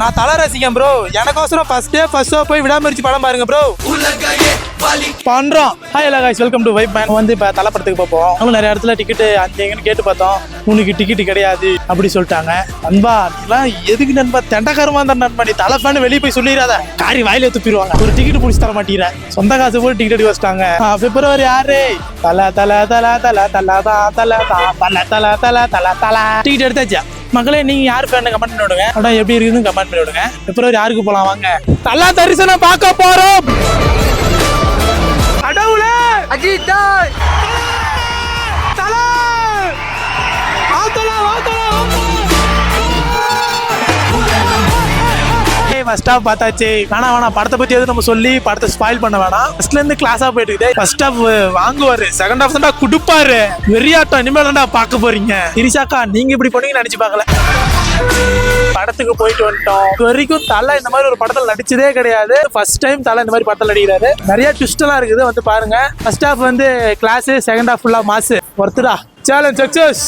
நான் தல ரசிக்கேன் bro. எனக்கோசரம் first show போய் விடாமரிச்சு படம் பாருங்க ப்ரோ. பண்றோம். ஹாய் எல்லா guys, welcome to vibe man. வந்து இப்ப தல படத்துக்கு போறோம். அவங்க நிறைய இடத்துல டிக்கெட் அந்த எங்கன்னு கேட்டு பார்த்தோம். உனக்கு டிக்கெட் கிடையாது அப்படி சொல்லிட்டாங்க. நண்பா நீலாம் எதுக்கு நண்பா தெண்டக்காரமா இருந்தா நண்பா, நீ தலை ஃபேன் வெளியே போய் சொல்லிடாத, காரி வாயில துப்பிடுவாங்க. ஒரு டிக்கெட் பிடிச்சி தர மாட்டேங்கிறேன். சொந்த காசு போய் டிக்கெட் வச்சிட்டாங்க. பிப்ரவரி 6 தல தல தல தல தல தல தல தல தல தல தல டிக்கெட் எடுத்தாச்சா? மக்களே நீங்க யார் ஃபேன் கமெண்ட் பண்ணி விடுங்க. அட எப்படி இருக்குன்னு கமெண்ட் பண்ணி விடுங்க. பிப்ரவரி 6 போலாம் வாங்க. தல தரிசனம் பார்க்க போறோம். அடவுளே அஜித் தாய் தல ஆத்தல ஆத்தல ஃபர்ஸ்ட் ஹாஃப் பார்த்தாச்சு. வேணாம் படத்தை பத்தி எதுவும் நம்ம சொல்லி படத்தை ஸ்பாயில் பண்ண வேணாம். ஃபர்ஸ்ட்ல இருந்து கிளாஸா போயிட்டு இருக்குது. ஃபர்ஸ்ட் ஹாஃப் வாங்குவாரு, செகண்ட் ஹாஃப் தான் குடுப்பாரு. வெறியாட்டம் இனிமேல் தான் பார்க்க போறீங்க. திரிஷாக்கா நீங்க இப்படி பண்ணீங்கன்னு நினைச்சு பார்க்கல. படத்துக்கு போயிட்டு வந்துட்டோம். இது வரைக்கும் தலை இந்த மாதிரி ஒரு படத்தில் நடிச்சதே கிடையாது. ஃபர்ஸ்ட் டைம் தலை இந்த மாதிரி படத்தில் நடிக்கிறாரு. நிறைய ட்விஸ்ட் எல்லாம் இருக்குது, வந்து பாருங்க. ஃபர்ஸ்ட் ஹாஃப் வந்து கிளாஸ், செகண்ட் ஹாஃப் ஃபுல்லா மாசு. ஒருத்தரா சேலஞ்ச் சக்சஸ்.